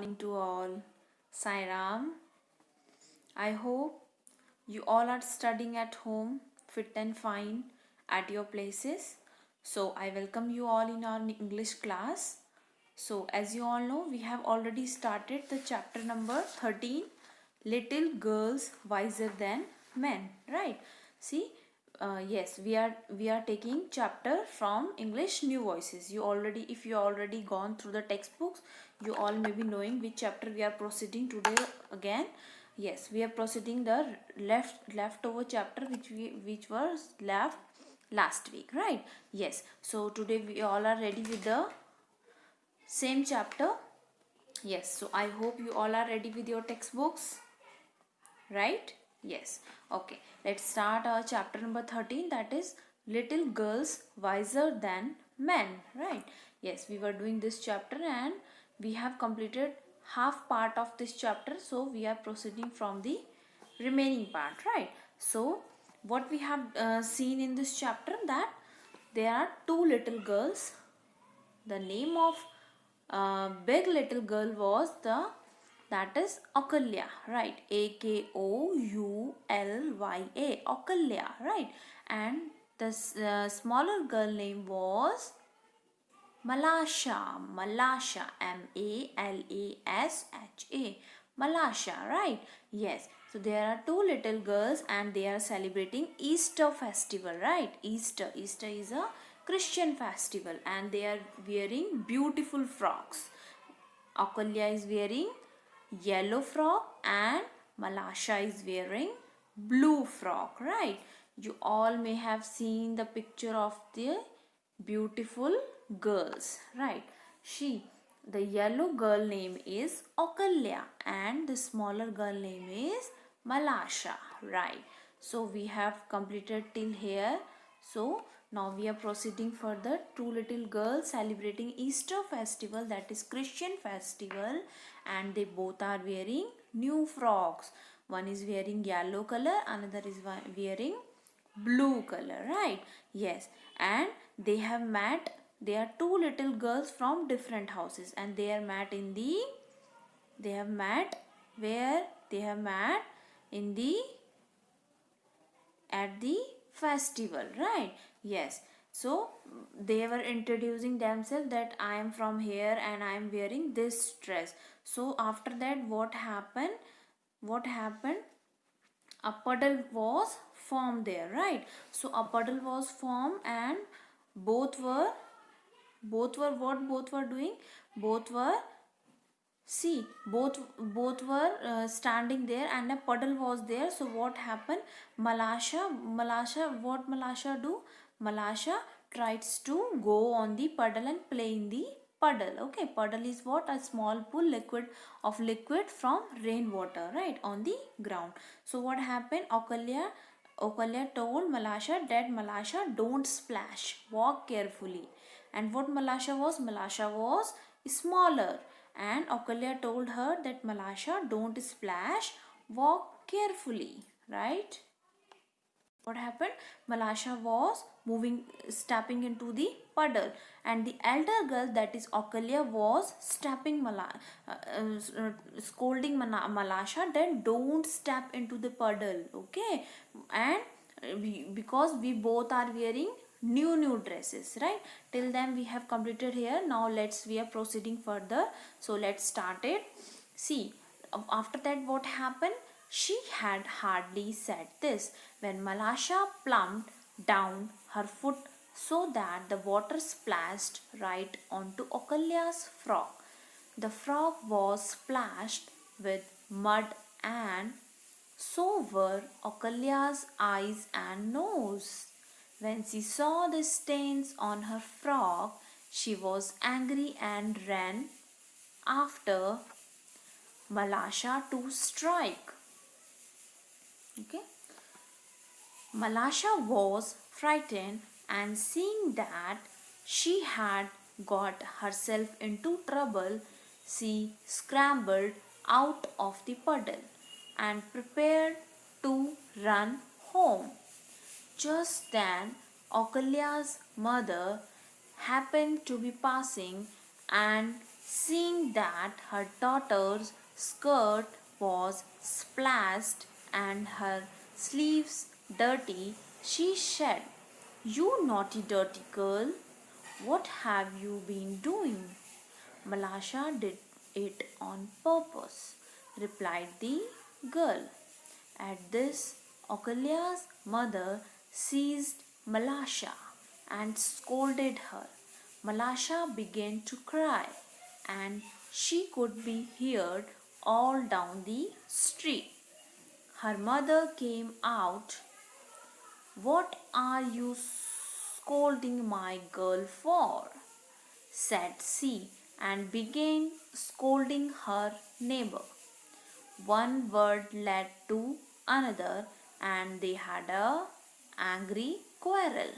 morning to all. Sai Ram. I hope you all are studying at home, fit and fine at your places. So, I welcome you all in our English class. So, as you all know, we have already started the chapter number 13, Little Girls Wiser Than Men, right? See, yes, we are taking chapter from English New Voices. If you already gone through the textbooks, you all may be knowing which chapter we are proceeding today again. Yes, we are proceeding the leftover chapter which was left last week, right? Yes, so today we all are ready with the same chapter. Yes, so I hope you all are ready with your textbooks, right? Yes. Okay, let's start our chapter number 13, that is Little Girls Wiser Than Men, right? Yes, we were doing this chapter and we have completed half part of this chapter, so we are proceeding from the remaining part, right? So what we have seen in this chapter, that there are two little girls. The name of big little girl was that is Akalya, right? Akoulya, Akalya, right? And the smaller girl name was Malasha, Malasha, Malasha, right? Yes. So there are two little girls and they are celebrating Easter festival, right? Easter is a Christian festival and they are wearing beautiful frocks. Akalya is wearing yellow frock and Malasha is wearing blue frock, right? You all may have seen the picture of the beautiful girls, right? The yellow girl name is Akalya and the smaller girl name is Malasha, right? So we have completed till here. So now we are proceeding further. Two little girls celebrating Easter festival, that is Christian festival, and they both are wearing new frocks. One is wearing yellow color, another is wearing blue color, right? Yes, and they have met. They are two little girls from different houses and they are met in the they have met where they have met in the at the festival, right? Yes, so they were introducing themselves that I am from here and I am wearing this dress. So after that, what happened, a puddle was formed there, right? So a puddle was formed and both were both were doing, both were see both were standing there and a puddle was there. So what happened, what Malasha do, Malasha tries to go on the puddle and play in the puddle. Okay, puddle is what, a small pool liquid from rainwater, right, on the ground. So what happened, Okalya told Malasha that Malasha, don't splash, walk carefully. And what Malasha was smaller, and Okalya told her that Malasha, don't splash, walk carefully, right? What happened? Malasha was stepping into the puddle, and the elder girl, that is Okalya, was scolding Malasha that don't step into the puddle, okay? And because we both are wearing new dresses, right? Till then we have completed here. Now we are proceeding further. So let's start it. See, after that, what happened? She had hardly said this when Malasha plumped down her foot so that the water splashed right onto Okalya's frock. The frock was splashed with mud, and so were Okalya's eyes and nose. When she saw the stains on her frock, she was angry and ran after Malasha to strike. Okay. Malasha was frightened, and seeing that she had got herself into trouble, she scrambled out of the puddle and prepared to run home. Just then, Okalya's mother happened to be passing and Seeing that her daughter's skirt was splashed and her sleeves dirty, she said, "You naughty dirty girl, what have you been doing?" "Malasha did it on purpose," replied the girl. At this, Okolya's mother seized Malasha and scolded her. Malasha began to cry, and she could be heard all down the street. Her mother came out. "What are you scolding my girl for?" said she, and began scolding her neighbor. One word led to another, and they had a angry quarrel.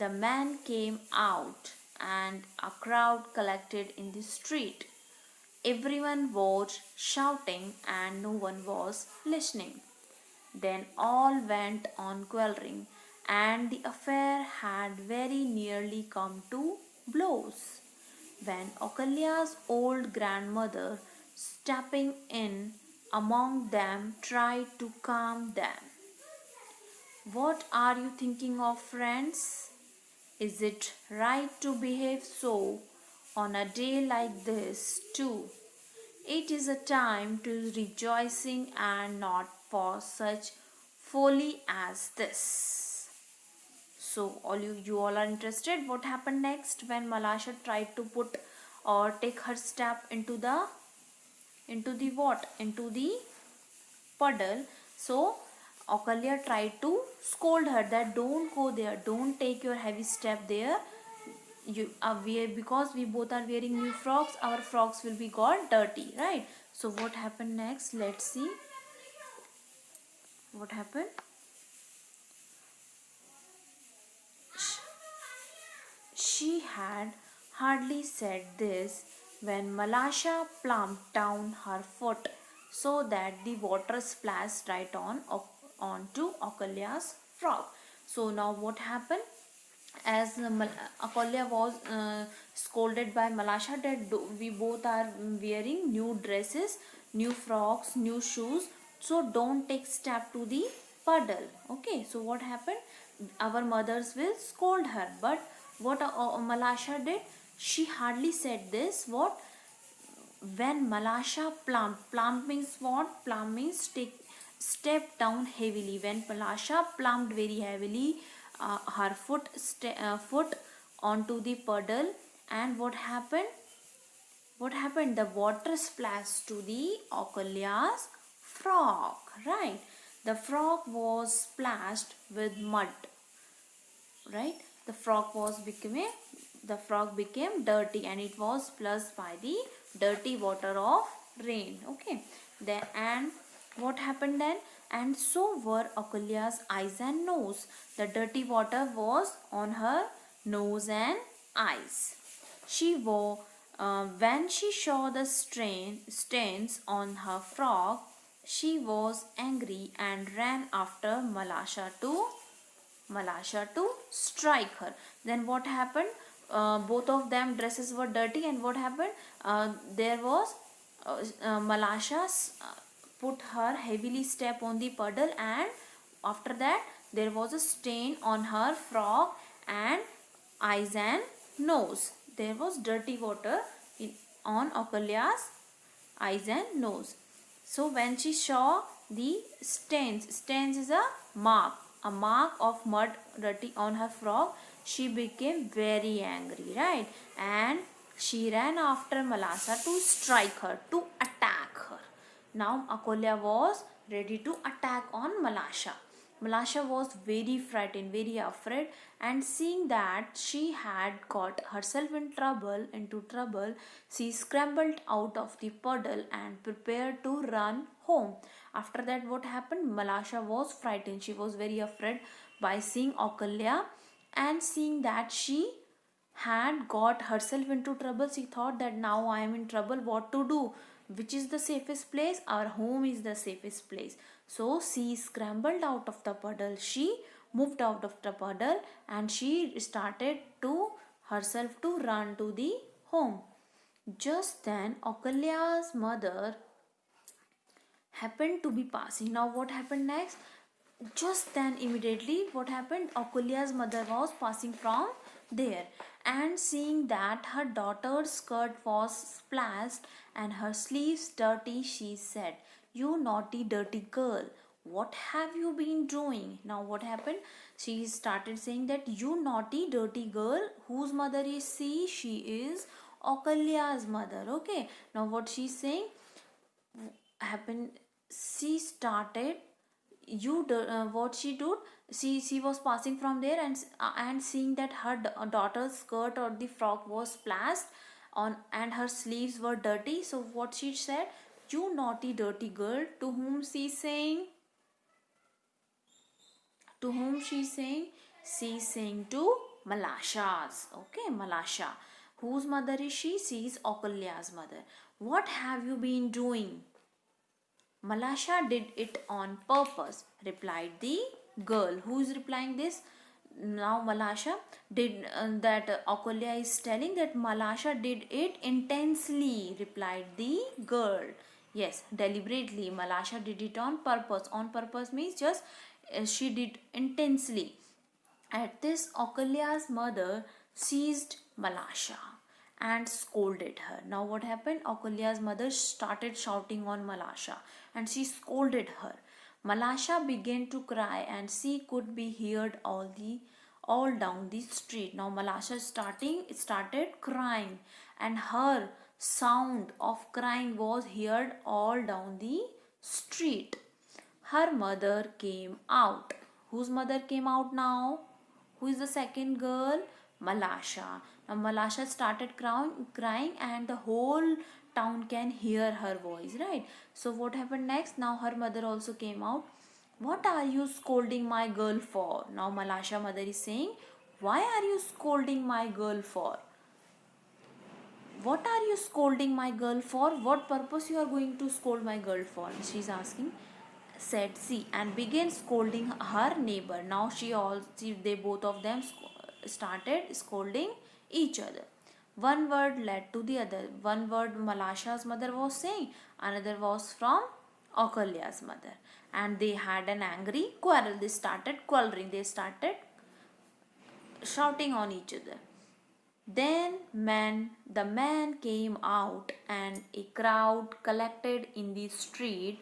The man came out, and a crowd collected in the street. Everyone was shouting, and no one was listening. Then all went on quarreling, and the affair had very nearly come to blows, when Okolya's old grandmother, stepping in among them, tried to calm them. "What are you thinking of, friends? Is it right to behave so on a day like this, too? It is a time to rejoicing and not for such folly as this." So you all are interested what happened next when Malasha tried to put or take her step into the what? Into the puddle. So Okolya tried to scold her that don't go there, don't take your heavy step there. Because we both are wearing new frocks, our frocks will be got dirty, right? So what happened next? Let's see what happened. She had hardly said this when Malasha plumped down her foot so that the water splashed right onto Okolya's frock. So now what happened? As Akolya was scolded by Malasha that we both are wearing new dresses, new frocks, new shoes, so don't take step to the puddle. Okay, so what happened? Our mothers will scold her, but what Malasha did? She hardly said this. What? When Malasha plump means what? Plump means take step down heavily. When Malasha plumped very heavily her foot onto the puddle, and what happened? What happened? The water splashed to the Okolya's frock, right? The frock was splashed with mud, right? The frog became dirty, and it was plus by the dirty water of rain. Okay, then and what happened then? And so were Okolya's eyes and nose. The dirty water was on her nose and eyes. When she saw the stains on her frock, she was angry and ran after Malasha to strike her. Then what happened? Both of them dresses were dirty, and what happened? There was Malasha put her heavily step on the puddle, and after that there was a stain on her frock and eyes and nose. There was dirty water on Okolya's eyes and nose. So when she saw the stains is a mark of mud dirty on her frock, she became very angry, right? And she ran after Malasha to strike her, to attack her. Now Akolya was ready to attack on Malasha. Malasha was very frightened, very afraid, and seeing that she had got herself into trouble, she scrambled out of the puddle and prepared to run home. After that, what happened? Malasha was frightened. She was very afraid by seeing Okolya, and seeing that she had got herself into trouble. She thought that now I am in trouble, what to do? Which is the safest place? Our home is the safest place. So she scrambled out of the puddle. She moved out of the puddle, and she started to herself to run to the home. Just then, Akalya's mother happened to be passing. Now, what happened next? Just then, immediately, what happened? Akulya's mother was passing from there, and seeing that her daughter's skirt was splashed and her sleeves dirty, she said, "You naughty, dirty girl, what have you been doing?" Now, what happened? She started saying that, "You naughty, dirty girl." Whose mother is she? She is Akalya's mother. Okay. Now, what she's saying? Happened, she started, what she did, she was passing from there, and seeing that her daughter's skirt or the frock was splashed on and her sleeves were dirty, so what she said, "You naughty, dirty girl." To whom she's saying? To whom she's saying? She's saying to Malashas. Okay, Malasha. Whose mother is she? She is Akalya's mother. What have you been doing? "Malasha did it on purpose," replied the girl. Who is replying this? Now Malasha did that Akulya is telling that Malasha did it intensely, replied the girl. Yes, deliberately. Malasha did it on purpose. On purpose means just she did intensely. At this, Akalya's mother seized Malasha and scolded her. Now, what happened? Akalya's mother started shouting on Malasha and she scolded her. Malasha began to cry and she could be heard all down the street. Now, Malasha started crying, and her sound of crying was heard all down the street. Her mother came out. Whose mother came out now? Who is the second girl? Malasha. Now Malasha started crying, and the whole town can hear her voice, right? So what happened next? Now her mother also came out. "What are you scolding my girl for?" Now Malasha mother is saying, "Why are you scolding my girl for? What are you scolding my girl for? What purpose you are going to scold my girl for?" She's asking. Said she, and began scolding her neighbor. Now they both of them started scolding each other. One word led to the other. One word Malasha's mother was saying, another was from Akalya's mother, and they had an angry quarrel. They started quarreling. They started shouting on each other. Then the man came out, and a crowd collected in the street.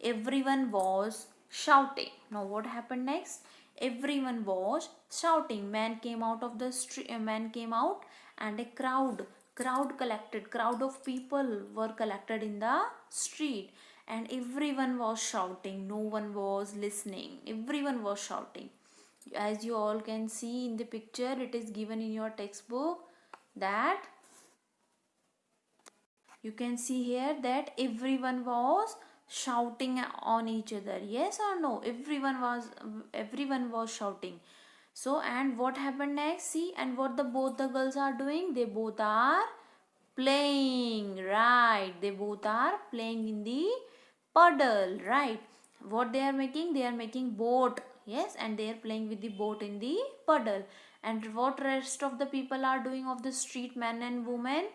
Everyone was shouting. Now what happened next? Everyone was shouting. Man came out of the street. A man came out, and a crowd collected. Crowd of people were collected in the street, and everyone was shouting. No one was listening. Everyone was shouting. As you all can see in the picture, it is given in your textbook that you can see here that everyone was shouting on each other. Yes or no? Everyone was shouting. So, and what happened next? See, and what the both the girls are doing? They both are playing, right? They both are playing in the puddle, right? What they are making? They are making boat. Yes, and they are playing with the boat in the puddle. And what rest of the people are doing of the street, men and women?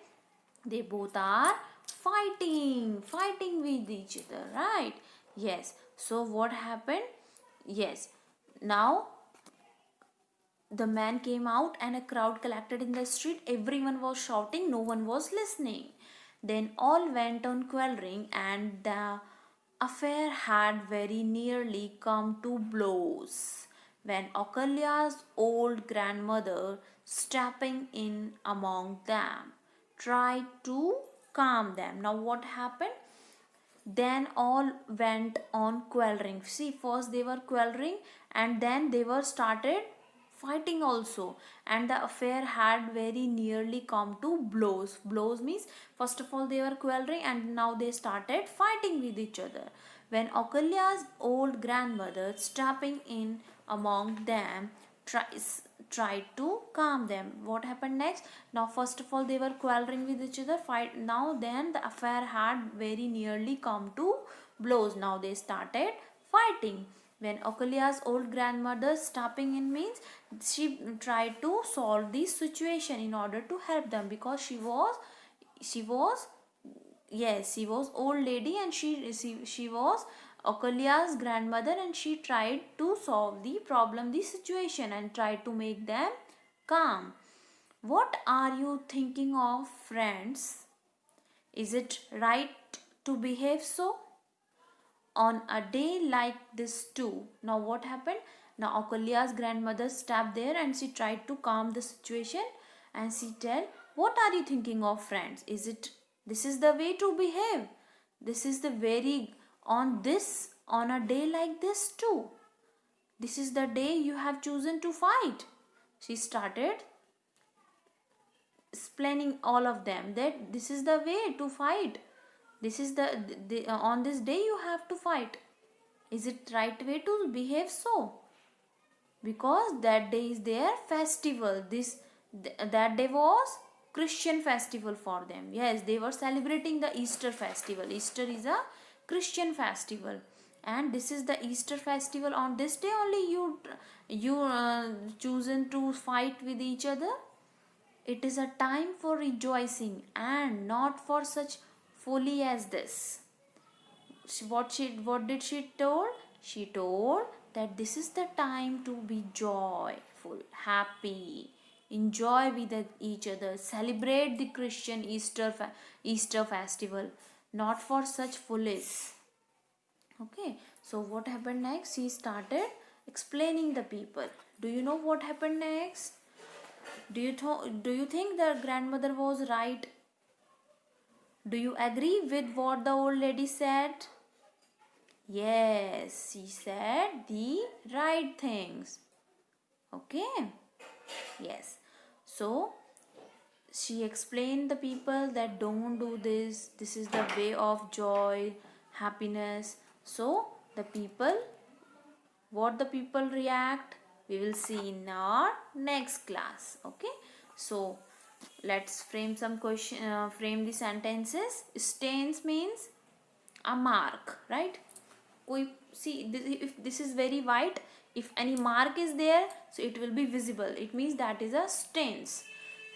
They both are fighting with each other, right? Yes. So what happened? Yes. Now the man came out, and a crowd collected in the street. Everyone was shouting, no one was listening. Then all went on quarreling, and the affair had very nearly come to blows when Akalya's old grandmother, stepping in among them, tried to calm them. Now, what happened? Then all went on quarreling. See, first they were quarreling, and then they were started fighting also, and the affair had very nearly come to blows. Blows means first of all they were quarreling, and now they started fighting with each other. When Akalya's old grandmother, stepping in among them, tried to calm them. What happened next? Now first of all they were quarreling with each other, fight. Now then the affair had very nearly come to blows. Now they started fighting. When Akalya's old grandmother stepping in means she tried to solve this situation in order to help them, because she was, yes, she was old lady, and she was Okalia's grandmother, and she tried to solve the problem, the situation, and tried to make them calm. What are you thinking of, friends? Is it right to behave so? On a day like this too. Now what happened? Now Okolya's grandmother stepped there and she tried to calm the situation, and she tell, what are you thinking of, friends? Is it, this is the way to behave? This is the very, on a day like this too. This is the day you have chosen to fight. She started explaining all of them that this is the way to fight. This is the on this day you have to fight. Is it right way to behave so? Because that day is their festival. That day was Christian festival for them. Yes, they were celebrating the Easter festival. Easter is a Christian festival, and this is the Easter festival. On this day only you chosen to fight with each other. It is a time for rejoicing and not for such folly as this. What did she told? She told that this is the time to be joyful, happy, enjoy with each other, celebrate the Christian Easter festival, not for such foolish. Okay, so what happened next? She started explaining the people. Do you know what happened next? Do you think the grandmother was right? Do you agree with what the old lady said? Yes, she said the right things. Okay? Yes. So, she explained the people that don't do this. This is the way of joy, happiness. So, what the people react, we will see in our next class. Okay? So, let's frame frame the sentences. Stains means a mark, right? We see if this is very white, if any mark is there, so it will be visible. It means that is a stains.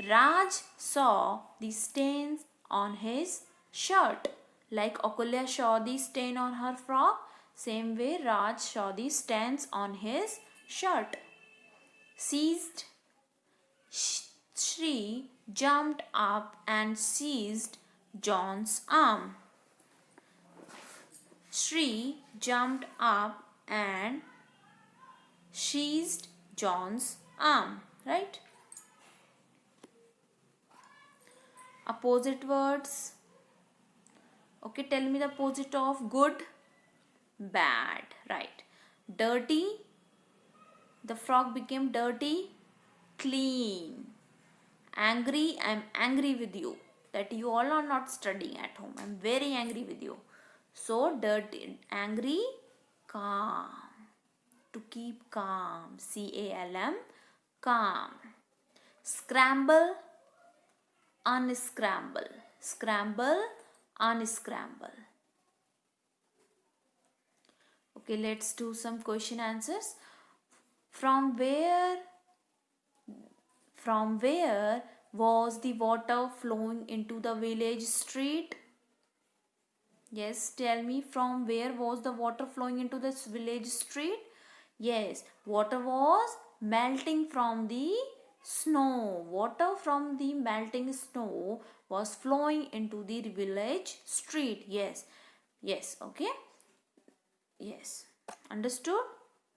Raj saw the stains on his shirt. Like Okulya saw the stain on her frock, same way Raj saw the stains on his shirt. Seized, Shri jumped up and seized John's arm. Shri jumped up and seized John's arm, right? Opposite words. Okay, tell me the opposite of good. Bad, right? Dirty, the frog became dirty. Clean. Angry, I'm angry with you that you all are not studying at home. I'm very angry with you. So dirty, angry. Calm, to keep calm. CALM, calm. Scramble, unscramble. Scramble, unscramble. Okay, let's do some question answers. From where was the water flowing into the village street? Yes, tell me, from where was the water flowing into this village street? Yes, water was melting from the snow. Water from the melting snow was flowing into the village street. Yes, yes, okay. Yes, understood?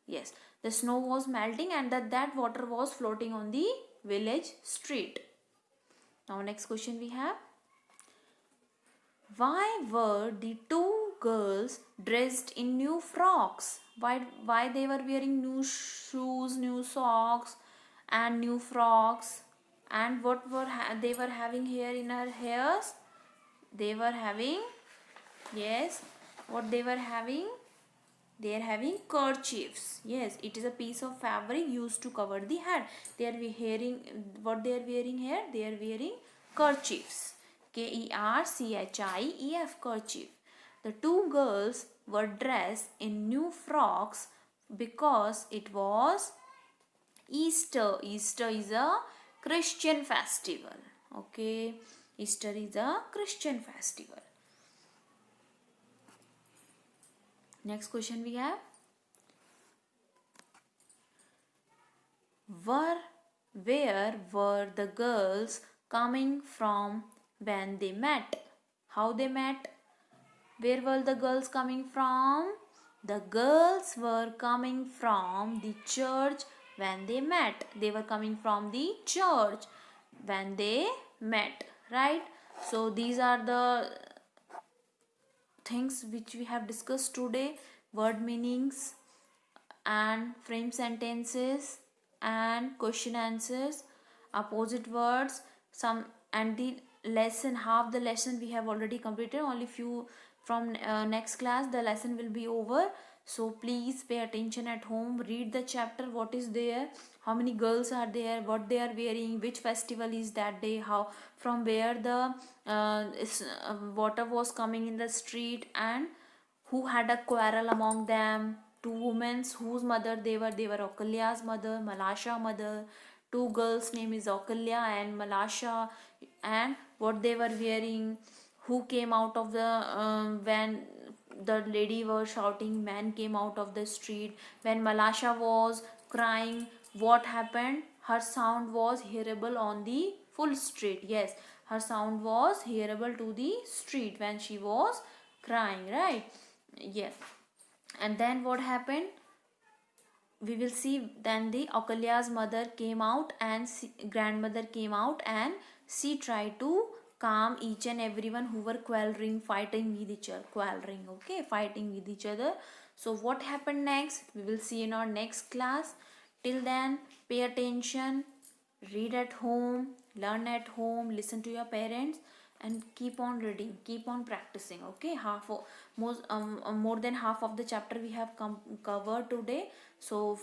Yes, the snow was melting and that water was floating on the village street. Now next question we have. Why were the two girls dressed in new frocks? Why they were wearing new shoes, new socks and new frocks? And what they were having here in her hairs? They were having, yes, what they were having? They are having kerchiefs. Yes, it is a piece of fabric used to cover the head. They are wearing, what they are wearing here? They are wearing kerchiefs. KERCHIEF, kerchief. The two girls were dressed in new frocks because it was Easter. Easter is a Christian festival. Okay. Easter is a Christian festival. Next question we have. Where were the girls coming from when they met? How they met? Where were the girls coming from? The girls were coming from the church when they met. They were coming from the church when they met, right? So these are the things which we have discussed today: word meanings and frame sentences and question answers, opposite words, some, and the lesson, half the lesson we have already completed, only few from next class the lesson will be over. So please pay attention at home, read the chapter, what is there, how many girls are there, what they are wearing, which festival is that day, how, from where the water was coming in the street, and who had a quarrel among them. Two women whose mother they were Okalya's mother, Malasha mother. Two girls name is Okalya and Malasha, and what they were wearing, who came out of the when the lady was shouting, man came out of the street. When Malasha was crying, what happened? Her sound was hearable on the full street. Yes, her sound was hearable to the street when she was crying, right? Yes. And then what happened? We will see. Then the Okalya's mother came out and grandmother came out, and she tried to calm each and everyone who were quarreling, fighting with each other, quarreling, okay, fighting with each other. So what happened next? We will see in our next class. Till then, pay attention, read at home, learn at home, listen to your parents, and keep on reading, keep on practicing, okay. More than half of the chapter we have covered today. So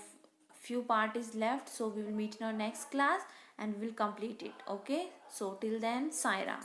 few part is left, so we will meet in our next class and we will complete it, okay. So till then, Sai Ram.